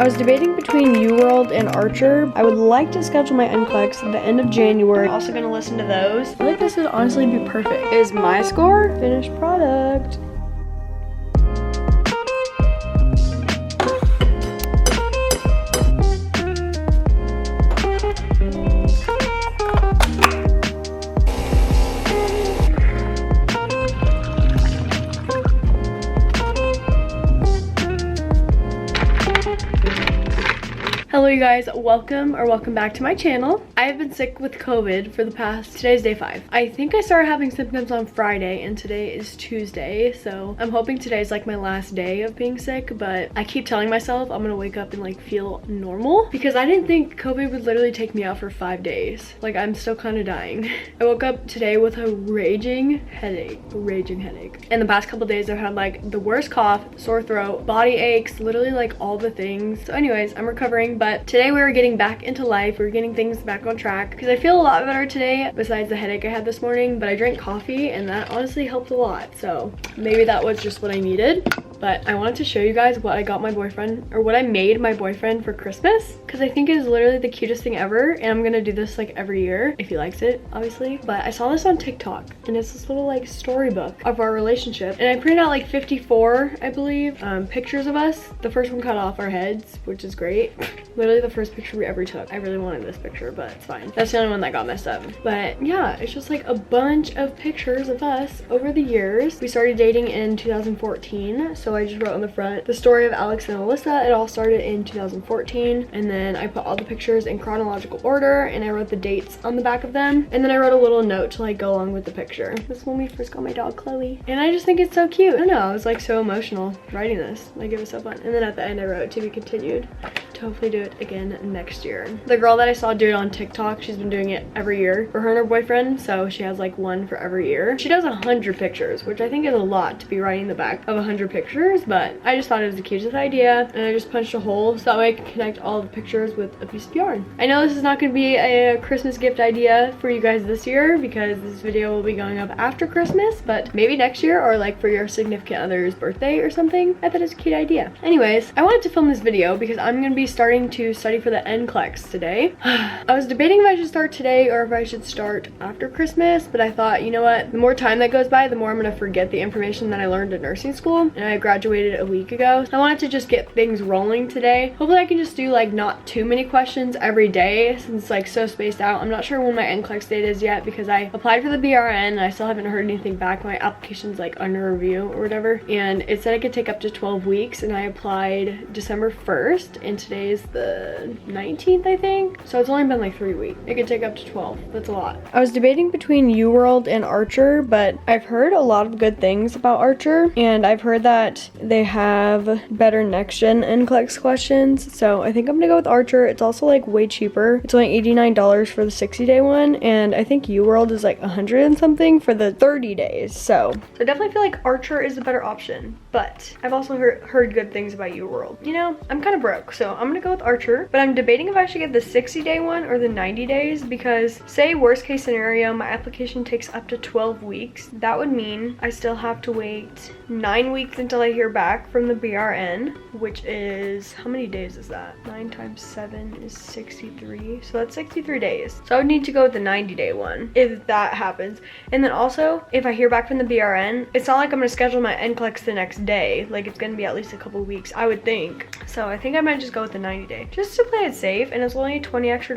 I was debating between UWorld and Archer. I would like to schedule my NCLEX at the end of January. I'm also gonna listen to those. I feel like this would honestly be perfect. Is my score? Finished product. Hello you guys, welcome back to my channel. I have been sick with COVID for the past, today's day 5. I think I started having symptoms on Friday and today is Tuesday, so I'm hoping today's like my last day of being sick, but I keep telling myself I'm gonna wake up and like feel normal because I didn't think COVID would literally take me out for 5 days. Like I'm still kind of dying. I woke up today with a raging headache. And the past couple days I've had like the worst cough, sore throat, body aches, literally like all the things. So anyways, I'm recovering, but today we were getting back into life. We were getting things back on track because I feel a lot better today besides the headache I had this morning, but I drank coffee and that honestly helped a lot. So maybe that was just what I needed. But I wanted to show you guys what I got my boyfriend, or what I made my boyfriend for Christmas, because I think it is literally the cutest thing ever, and I'm gonna do this like every year if he likes it, obviously. But I saw this on TikTok and it's this little like storybook of our relationship, and I printed out like 54, I believe, pictures of us. The first one cut off our heads, which is great. Literally the first picture we ever took. I really wanted this picture, but it's fine. That's the only one that got messed up. But yeah, it's just like a bunch of pictures of us over the years. We started dating in 2014, so I just wrote on the front the story of Alex and Alyssa. It all started in 2014, and then I put all the pictures in chronological order, and I wrote the dates on the back of them, and then I wrote a little note to like go along with the picture. This is when we first got my dog Chloe, and I just think it's so cute. I don't know, I was like so emotional writing this. Like it was so fun. And then at the end I wrote to be continued, to hopefully do it again next year. The girl that I saw do it on TikTok, she's been doing it every year for her and her boyfriend, so she has like one for every year. She does 100 pictures, which I think is a lot to be writing the back of 100 pictures, but I just thought it was the cutest idea, and I just punched a hole so that way I can connect all the pictures with a piece of yarn. I know this is not going to be a Christmas gift idea for you guys this year because this video will be going up after Christmas, but maybe next year, or like for your significant other's birthday or something. I thought it was a cute idea. Anyways, I wanted to film this video because I'm going to be starting to study for the NCLEX today. I was debating if I should start today or if I should start after Christmas, but I thought, you know what, the more time that goes by, the more I'm going to forget the information that I learned in nursing school, and I graduated a week ago. I wanted to just get things rolling today. Hopefully I can just do like not too many questions every day since it's like so spaced out. I'm not sure when my NCLEX date is yet because I applied for the BRN and I still haven't heard anything back. My application's like under review or whatever, and it said it could take up to 12 weeks, and I applied December 1st and today is the 19th, I think. So it's only been like 3 weeks. It could take up to 12. That's a lot. I was debating between UWorld and Archer, but I've heard a lot of good things about Archer, and I've heard that they have better next gen NCLEX questions, so I think I'm gonna go with Archer. It's also like way cheaper. It's only $89 for the 60-day one, and I think UWorld is like 100 and something for the 30 days. So I definitely feel like Archer is a better option, but I've also heard good things about UWorld. You know, I'm kind of broke, so I'm gonna go with Archer, but I'm debating if I should get the 60-day one or the 90 days because say worst case scenario, my application takes up to 12 weeks. That would mean I still have to wait 9 weeks until I hear back from the BRN, which is, how many days is that? 9 times 7 is 63, so that's 63 days. So I would need to go with the 90-day one if that happens. And then also, if I hear back from the BRN, it's not like I'm gonna schedule my NCLEX the next day. Like it's gonna be at least a couple weeks, I would think. So I think I might just go with the 90-day just to play it safe, and it's only $20 extra,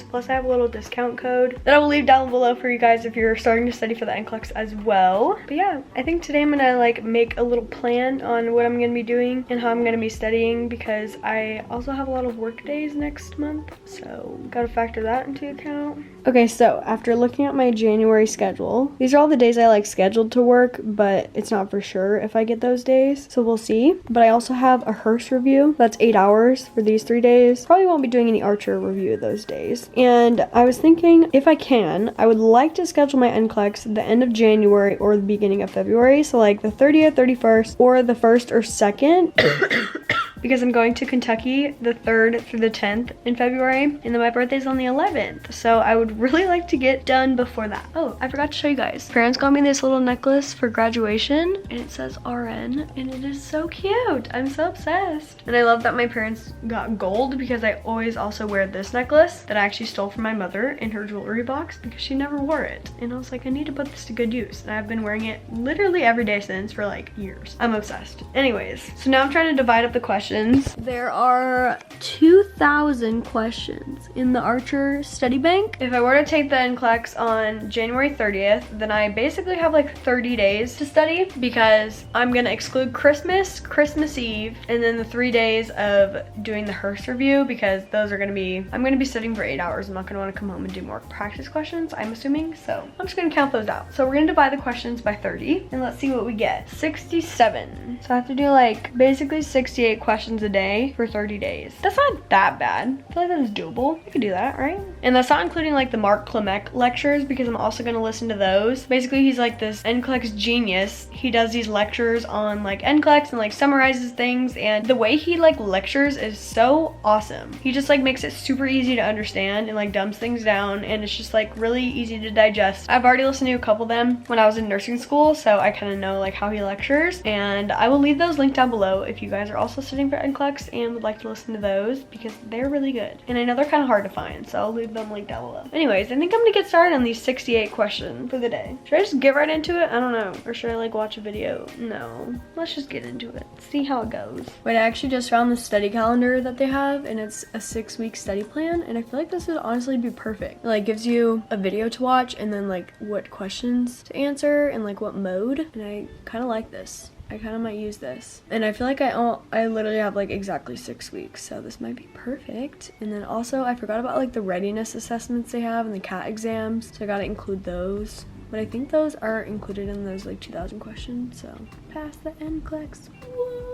plus I have a little discount code that I will leave down below for you guys if you're starting to study for the NCLEX as well. But yeah, I think today I'm gonna like make a little plan on what I'm gonna be doing and how I'm gonna be studying because I also have a lot of work days next month, so gotta factor that into account. Okay, so after looking at my January schedule, these are all the days I like scheduled to work, but it's not for sure if I get those days, so we'll see. But I also have a Hearst review that's 8 hours for these 3 days. Probably won't be doing any Archer review those days. And I was thinking, if I can, I would like to schedule my NCLEX at the end of January or the beginning of February, so like the 30th, 31st, or the 1st or 2nd. because I'm going to Kentucky the 3rd through the 10th in February, and then my birthday's on the 11th. So I would really like to get done before that. Oh, I forgot to show you guys. Parents got me this little necklace for graduation, and it says RN, and it is so cute. I'm so obsessed. And I love that my parents got gold because I always also wear this necklace that I actually stole from my mother in her jewelry box because she never wore it. And I was like, I need to put this to good use. And I've been wearing it literally every day since for like years. I'm obsessed. Anyways, so now I'm trying to divide up the questions. There are 2,000 questions in the Archer study bank. If I were to take the NCLEX on January 30th, then I basically have like 30 days to study because I'm gonna exclude Christmas, Christmas Eve, and then the 3 days of doing the Hearst review because those are gonna be, I'm gonna be studying for 8 hours. I'm not gonna wanna come home and do more practice questions, I'm assuming. So I'm just gonna count those out. So we're gonna divide the questions by 30 and let's see what we get. 67. So I have to do like basically 68 questions a day for 30 days. That's not that bad. I feel like that's doable. I could do that, right? And that's not including like the Mark Clemec lectures because I'm also gonna listen to those. Basically, he's like this NCLEX genius. He does these lectures on like NCLEX and like summarizes things, and the way he like lectures is so awesome. He just like makes it super easy to understand and like dumbs things down, and it's just like really easy to digest. I've already listened to a couple of them when I was in nursing school, so I kind of know like how he lectures, and I will leave those linked down below if you guys are also studying for NCLEX and would like to listen to those because they're really good. And I know they're kind of hard to find, so I'll leave them linked down below. Anyways, I think I'm gonna get started on these 68 questions for the day. Should I just get right into it? I don't know. Or should I like watch a video? No. Let's just get into it. See how it goes. Wait, I actually just found the study calendar that they have, and it's a 6-week study plan, and I feel like this would honestly be perfect. It like gives you a video to watch and then like what questions to answer and like what mode, and I kind of like this. I kind of might use this. And I feel like I literally have like exactly 6 weeks, so this might be perfect. And then also I forgot about like the readiness assessments they have and the CAT exams, so I gotta include those. But I think those are included in those like 2,000 questions, so pass the NCLEX. Whoa.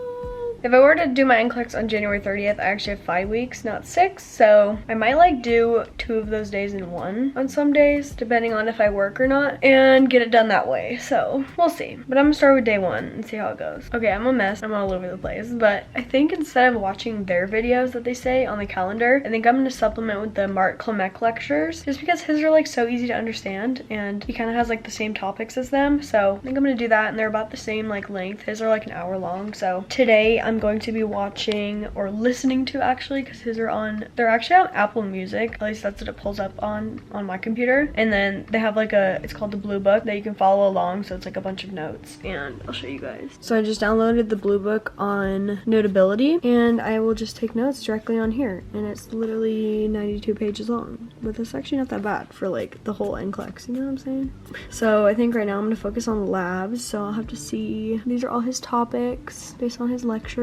If I were to do my NCLEX on January 30th, I actually have 5 weeks, not 6, so I might like do 2 of those days in one on some days, depending on if I work or not, and get it done that way, so we'll see. But I'm gonna start with day 1 and see how it goes. Okay, I'm a mess, I'm all over the place, but I think instead of watching their videos that they say on the calendar, I think I'm gonna supplement with the Mark Clemec lectures, just because his are like so easy to understand, and he kind of has like the same topics as them, so I think I'm gonna do that, and they're about the same like length. His are like an hour long, so today I'm going to be watching or listening to actually, because his are they're actually on Apple Music, at least that's what it pulls up on my computer, and then they have like it's called the Blue Book that you can follow along, so it's like a bunch of notes, and I'll show you guys. So I just downloaded the Blue Book on Notability, and I will just take notes directly on here, and it's literally 92 pages long, but that's actually not that bad for like the whole NCLEX, you know what I'm saying? So I think right now I'm gonna focus on labs, so I'll have to see, these are all his topics based on his lectures.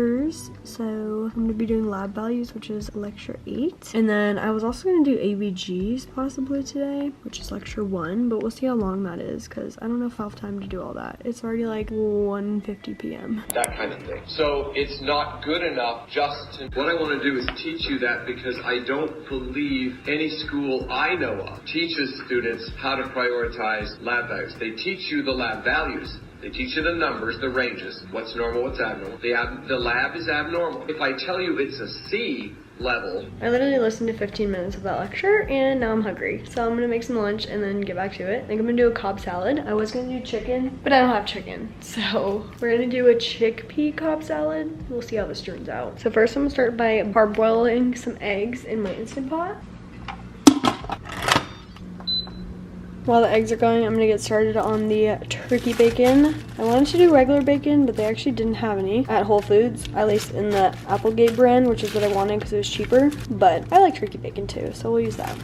So I'm going to be doing lab values, which is lecture 8. And then I was also going to do ABGs possibly today, which is lecture 1, but we'll see how long that is because I don't know if I'll have time to do all that. It's already like 1:50 p.m. That kind of thing. So it's not good enough just to... What I want to do is teach you that because I don't believe any school I know of teaches students how to prioritize lab values. They teach you the lab values. They teach you the numbers, the ranges, what's normal, what's abnormal. The lab is abnormal. If I tell you it's a C level. I literally listened to 15 minutes of that lecture and now I'm hungry. So I'm gonna make some lunch and then get back to it. I think I'm gonna do a Cobb salad. I was gonna do chicken, but I don't have chicken. So we're gonna do a chickpea Cobb salad. We'll see how this turns out. So first I'm gonna start by parboiling some eggs in my Instant Pot. While the eggs are going, I'm gonna get started on the turkey bacon. I wanted to do regular bacon, but they actually didn't have any at Whole Foods, at least in the Applegate brand, which is what I wanted because it was cheaper. But I like turkey bacon too, so we'll use that.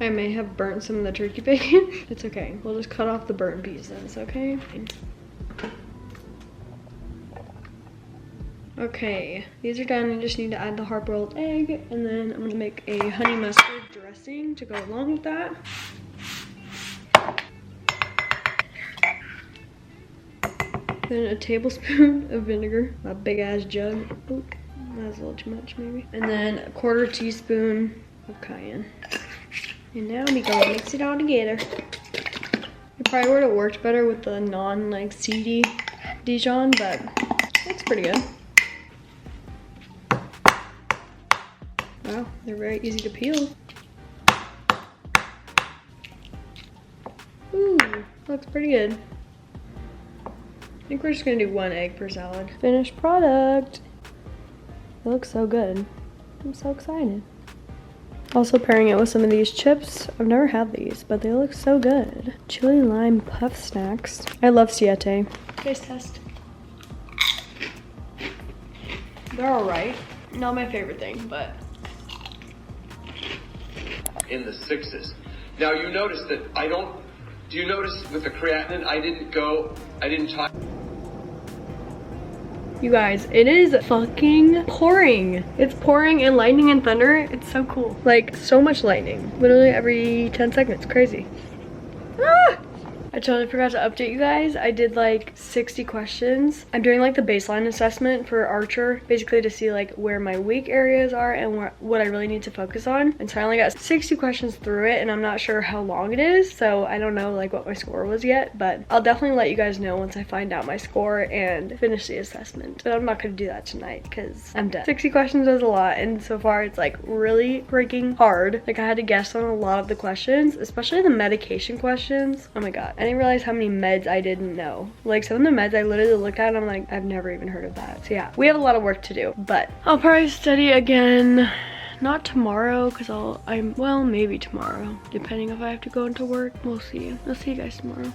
I may have burnt some of the turkey bacon. It's okay. We'll just cut off the burnt pieces, okay? Okay, these are done. I just need to add the hard-boiled egg, and then I'm gonna make a honey mustard dressing to go along with that. Then a tablespoon of vinegar, a big ass jug. Ooh. That's a little too much maybe. And then a 1/4 teaspoon of cayenne. And now we go mix it all together. It probably would have worked better with the non seedy Dijon, but it's pretty good. Wow, they're very easy to peel. Ooh, looks pretty good. I think we're just gonna do 1 egg per salad. Finished product. It looks so good. I'm so excited. Also pairing it with some of these chips. I've never had these, but they look so good. Chili lime puff snacks. I love Siete. Taste test. They're all right. Not my favorite thing, but. In the 6s. Now you notice that do you notice with the creatinine, I didn't talk. You guys, it is fucking pouring. It's pouring and lightning and thunder. It's so cool. Like, so much lightning. Literally every 10 seconds. Crazy. Ah! I totally forgot to update you guys. I did like 60 questions. I'm doing like the baseline assessment for Archer, basically to see like where my weak areas are and what I really need to focus on. And so I only got 60 questions through it, and I'm not sure how long it is, so I don't know like what my score was yet, but I'll definitely let you guys know once I find out my score and finish the assessment. But I'm not gonna do that tonight because I'm done. 60 questions was a lot, and so far it's like really freaking hard. Like I had to guess on a lot of the questions, especially the medication questions. Oh my god. I didn't realize how many meds I didn't know. Like some of the meds I literally looked at and I'm like, I've never even heard of that. So yeah, we have a lot of work to do, but I'll probably study again. Not tomorrow, because well, maybe tomorrow, depending if I have to go into work. We'll see. I'll see you guys tomorrow.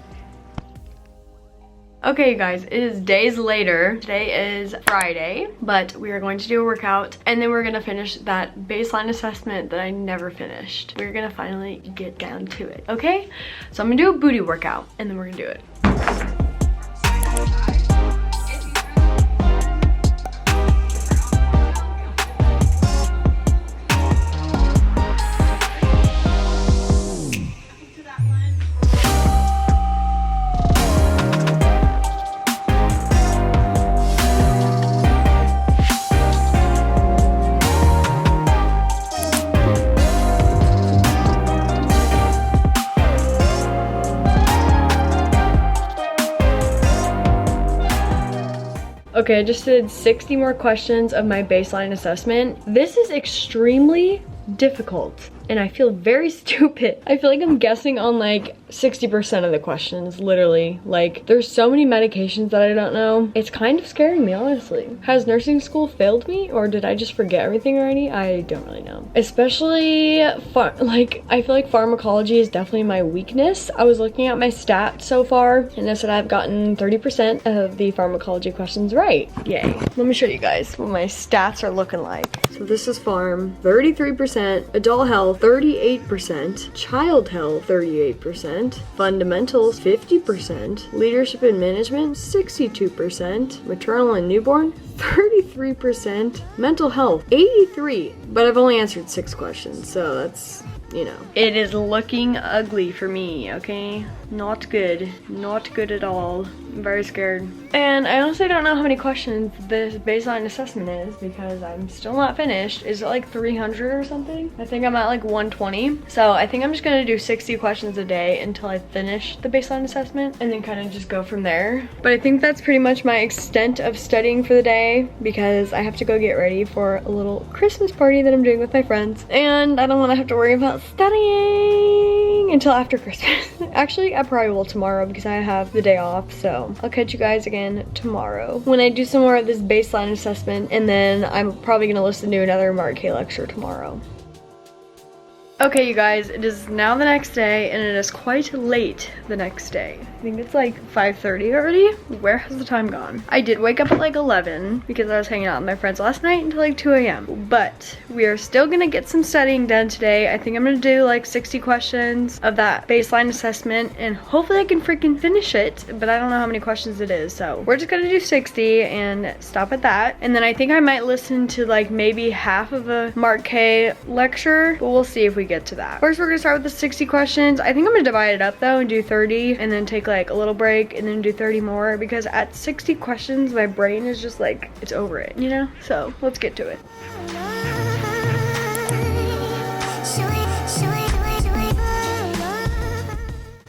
Okay, you guys, it is days later. Today is Friday, but we are going to do a workout, and then we're gonna finish that baseline assessment that I never finished. We're gonna finally get down to it, okay? So I'm gonna do a booty workout, and then we're gonna do it. Okay, I just did 60 more questions of my baseline assessment. This is extremely difficult, and I feel very stupid. I feel like I'm guessing on like 60% of the questions, literally. Like, there's so many medications that I don't know. It's kind of scaring me, honestly. Has nursing school failed me, or did I just forget everything already? I don't really know. Especially, like, I feel like pharmacology is definitely my weakness. I was looking at my stats so far, and it said I've gotten 30% of the pharmacology questions right. Yay. Let me show you guys what my stats are looking like. So this is pharm, 33%, adult health, 38%, child health, 38%, fundamentals, 50%, leadership and management, 62%, maternal and newborn, 33%, mental health, 83%, but I've only answered 6 questions, so that's, you know. It is looking ugly for me, okay? Not good. Not good at all. I'm very scared. And I honestly don't know how many questions this baseline assessment is because I'm still not finished. Is it like 300 or something? I think I'm at like 120. So I think I'm just gonna do 60 questions a day until I finish the baseline assessment and then kind of just go from there. But I think that's pretty much my extent of studying for the day because I have to go get ready for a little Christmas party that I'm doing with my friends. And I don't wanna have to worry about studying until after Christmas. Actually, I probably will tomorrow because I have the day off, so I'll catch you guys again tomorrow when I do some more of this baseline assessment, and then I'm probably gonna listen to another Mark K lecture tomorrow. Okay, you guys, it is now the next day, and it is quite late the next day. I think it's like 5:30 already. Where has the time gone? I did wake up at like 11 because I was hanging out with my friends last night until like 2 a.m. But we are still gonna get some studying done today. I think I'm gonna do like 60 questions of that baseline assessment, and hopefully I can freaking finish it, but I don't know how many questions it is. So we're just gonna do 60 and stop at that. And then I think I might listen to like maybe half of a Mark K lecture, but we'll see if we we get to that. First, we're gonna start with the 60 questions. I think I'm gonna divide it up though and do 30 and then take like a little break and then do 30 more, because at 60 questions, my brain is just like, it's over it, you know? So let's get to it.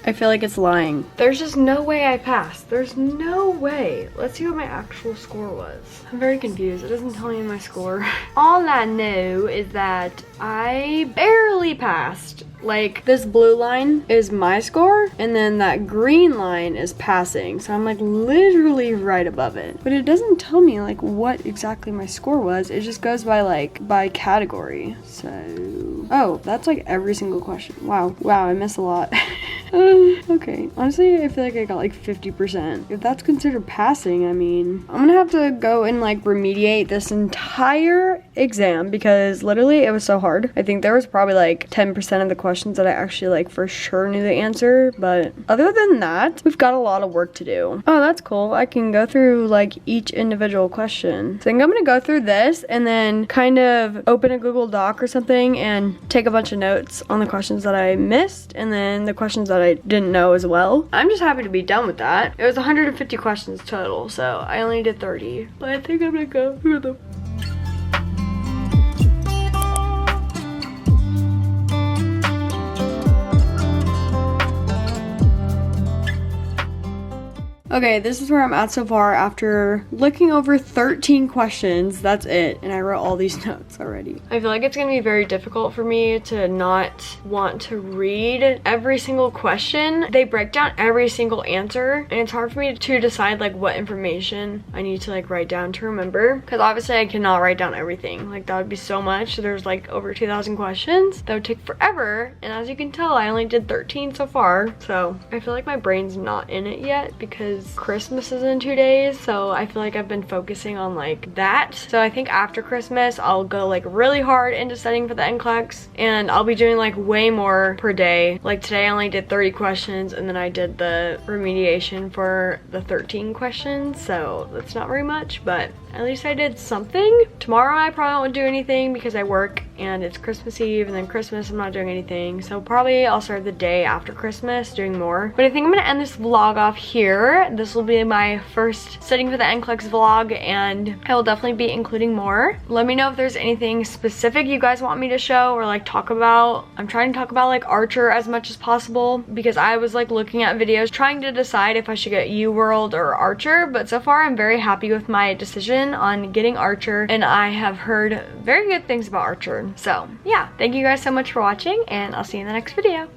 I feel like it's lying. There's just no way I passed. There's no way. Let's see what my actual score was. I'm very confused. It doesn't tell me my score. All I know is that I barely passed. Like, this blue line is my score, and then that green line is passing. So I'm like literally right above it. But it doesn't tell me like what exactly my score was. It just goes by like by category. So, oh, that's like every single question. Wow, I missed a lot. Okay, honestly, I feel like I got like 50%. If that's considered passing, I mean, I'm gonna have to go and like remediate this entire exam because literally it was so hard. I think there was probably like 10% of the questions that I actually like for sure knew the answer, but other than that, we've got a lot of work to do. Oh, that's cool. I can go through like each individual question. So I think I'm gonna go through this and then kind of open a Google Doc or something and take a bunch of notes on the questions that I missed and then the questions that I didn't know as well. I'm just happy to be done with that. It was 150 questions total, so I only did 30. But I think I'm gonna go through them. Okay, this is where I'm at so far after looking over 13 questions. That's it, and I wrote all these notes already. I feel like it's gonna be very difficult for me to not want to read every single question. They break down every single answer, and it's hard for me to decide like what information I need to like write down to remember, because obviously I cannot write down everything. Like that would be so much. There's like over 2,000 questions. That would take forever, and as you can tell, I only did 13 so far. So I feel like my brain's not in it yet because Christmas is in 2 days, so I feel like I've been focusing on like that. So I think after Christmas I'll go like really hard into studying for the NCLEX, and I'll be doing like way more per day. Like today I only did 30 questions, and then I did the remediation for the 13 questions, so that's not very much, but at least I did something. Tomorrow I probably won't do anything because I work and it's Christmas Eve, and then Christmas I'm not doing anything. So probably I'll start the day after Christmas doing more. But I think I'm gonna end this vlog off here. This will be my first studying for the NCLEX vlog, and I will definitely be including more. Let me know if there's anything specific you guys want me to show or like talk about. I'm trying to talk about like Archer as much as possible because I was like looking at videos trying to decide if I should get UWorld or Archer, but so far I'm very happy with my decision on getting Archer, and I have heard very good things about Archer. So yeah, thank you guys so much for watching, and I'll see you in the next video.